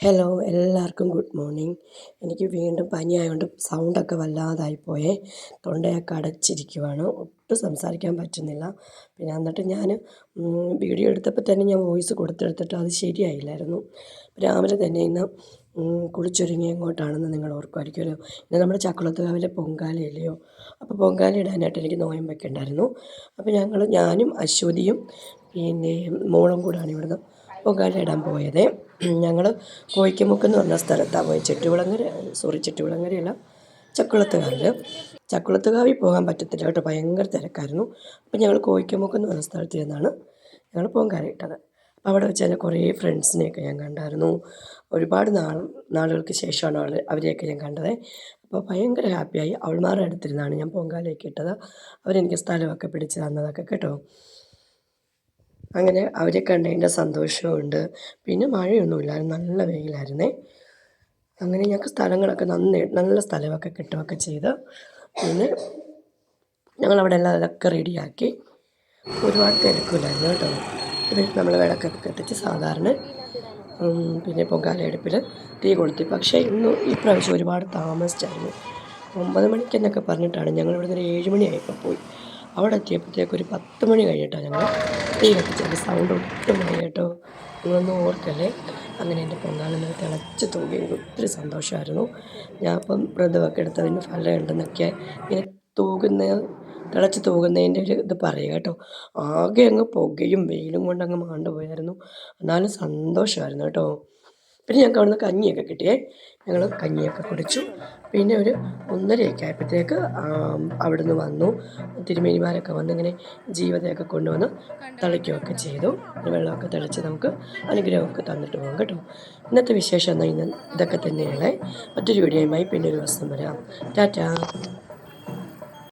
Hello എല്ലാവർക്കും good morning. എനിക്ക് വീണ്ടും പനിയായതുകൊണ്ട് സൗണ്ടൊക്കെ വല്ലാതായിപ്പോയേ. തൊണ്ടയൊക്കെ അടച്ചിരിക്കുവാണ്. ഒട്ടും സംസാരിക്കാൻ പറ്റുന്നില്ല. പിന്നെ എന്നിട്ട് ഞാൻ വീഡിയോ എടുത്തപ്പോൾ തന്നെ ഞാൻ വോയിസ് കൊടുത്തെടുത്തിട്ട് അത് ശരിയായില്ലായിരുന്നു. രാവിലെ തന്നെ ഇന്ന് കുളിച്ചൊരുങ്ങി എങ്ങോട്ടാണെന്ന് നിങ്ങൾ ഓർക്കുമായിരിക്കുമല്ലോ. ഇന്ന് നമ്മുടെ ചക്കുളത്തുകാവിലെ പൊങ്കാലയല്ലയോ. അപ്പോൾ പൊങ്കാല ഇടാനായിട്ട് എനിക്ക് നോയമ്പൊക്കെ ഉണ്ടായിരുന്നു. അപ്പോൾ ഞാനും അശ്വതിയും പിന്നെ മോളും കൂടാണ് ഇവിടുന്ന് പൊങ്കാല ഇടാൻ പോയത്. ഞങ്ങൾ കോയിക്കമുക്ക് എന്ന് പറഞ്ഞ സ്ഥലത്താണ് പോയി. ചെട്ടികുളങ്ങരയല്ല, ചക്കുളത്തുകാവിൽ. ചക്കുളത്തുകാവിൽ പോകാൻ പറ്റത്തില്ല കേട്ടോ, ഭയങ്കര തിരക്കായിരുന്നു. അപ്പോൾ ഞങ്ങൾ കോയിക്കമുക്ക് എന്ന് പറഞ്ഞ സ്ഥലത്ത് നിന്നാണ് ഞങ്ങൾ പൊങ്കാല ഇട്ടത്. അപ്പോൾ അവിടെ വെച്ച് തന്നെ കുറേ ഫ്രണ്ട്സിനെയൊക്കെ ഞാൻ കണ്ടായിരുന്നു. ഒരുപാട് നാളുകൾക്ക് ശേഷമാണ് അവരെയൊക്കെ ഞാൻ കണ്ടത്. അപ്പോൾ ഭയങ്കര ഹാപ്പിയായി. അവൾമാരുടെ അടുത്തിരുന്നാണ് ഞാൻ പൊങ്കാലയൊക്കെ ഇട്ടത്. അവരെനിക്ക് സ്ഥലമൊക്കെ പിടിച്ച് തന്നതൊക്കെ കേട്ടോ. അങ്ങനെ അവരെ കണ്ടതിൻ്റെ സന്തോഷമുണ്ട്. പിന്നെ മഴയൊന്നുമില്ലായിരുന്നു, നല്ല വെയിലായിരുന്നേ. അങ്ങനെ ഞങ്ങൾക്ക് സ്ഥലങ്ങളൊക്കെ നല്ല സ്ഥലമൊക്കെ കിട്ടുകയൊക്കെ ചെയ്ത് പിന്നെ ഞങ്ങളവിടെ എല്ലാം അതൊക്കെ റെഡിയാക്കി. ഒരുപാട് തിരക്കില്ലായിരുന്നു കേട്ടോ. പിന്നെ നമ്മൾ വിളക്കൊക്കെ കത്തിച്ച് സാധാരണ പിന്നെ പൊങ്കാല അടുപ്പിൽ തീ കൊളുത്തി. പക്ഷേ ഇപ്രാവശ്യം ഒരുപാട് താമസിച്ചായിരുന്നു. 9 മണിക്കെന്നൊക്കെ പറഞ്ഞിട്ടാണ് ഞങ്ങൾ ഇവിടുന്ന് ഒരു 7 മണിയായപ്പോൾ പോയി. അവിടെ എത്തിയപ്പോഴത്തേക്ക് ഒരു 10 മണി കഴിഞ്ഞിട്ടാണ് ഞങ്ങൾ തീ കത്തിച്ചത്. സൗണ്ട് ഒട്ടും വയ്യ കേട്ടോ, നിങ്ങളൊന്നും ഓർക്കല്ലേ. അങ്ങനെ എൻ്റെ പൊങ്കാല തിളച്ച് തൂകി. എനിക്ക് ഒത്തിരി സന്തോഷമായിരുന്നു. ഞാൻ അപ്പം വ്രതമൊക്കെ എടുത്തതിന് ഫലമുണ്ടെന്നൊക്കെ ഇങ്ങനെ തിളച്ച് തൂകുന്നതിൻ്റെ ഒരു ഇത് പറയുക കേട്ടോ. ആകെ അങ്ങ് പുകയും വെയിലും കൊണ്ടങ്ങ് മാണ്ട് പോയായിരുന്നു. എന്നാലും സന്തോഷമായിരുന്നു കേട്ടോ. പിന്നെ ഞങ്ങൾക്ക് അവിടുന്ന് കഞ്ഞിയൊക്കെ കിട്ടിയേ. ഞങ്ങൾ കഞ്ഞിയൊക്കെ കുടിച്ചു. പിന്നെ ഒരു 1:30 ആയപ്പോഴത്തേക്ക് അവിടുന്ന് വന്നു. തിരുമേനിമാരൊക്കെ വന്ന് ഇങ്ങനെ ജീവതയൊക്കെ കൊണ്ടുവന്ന് തളിക്കുകയൊക്കെ ചെയ്തു. വെള്ളമൊക്കെ തളിച്ച് നമുക്ക് അനുഗ്രഹമൊക്കെ തന്നിട്ട് പോകും കേട്ടോ. ഇന്നത്തെ വിശേഷം ഇതൊക്കെ തന്നെയാണ്. മറ്റൊരു വീഡിയോയുമായി പിന്നെ ഒരു ദിവസം വരാം. ടാറ്റാ.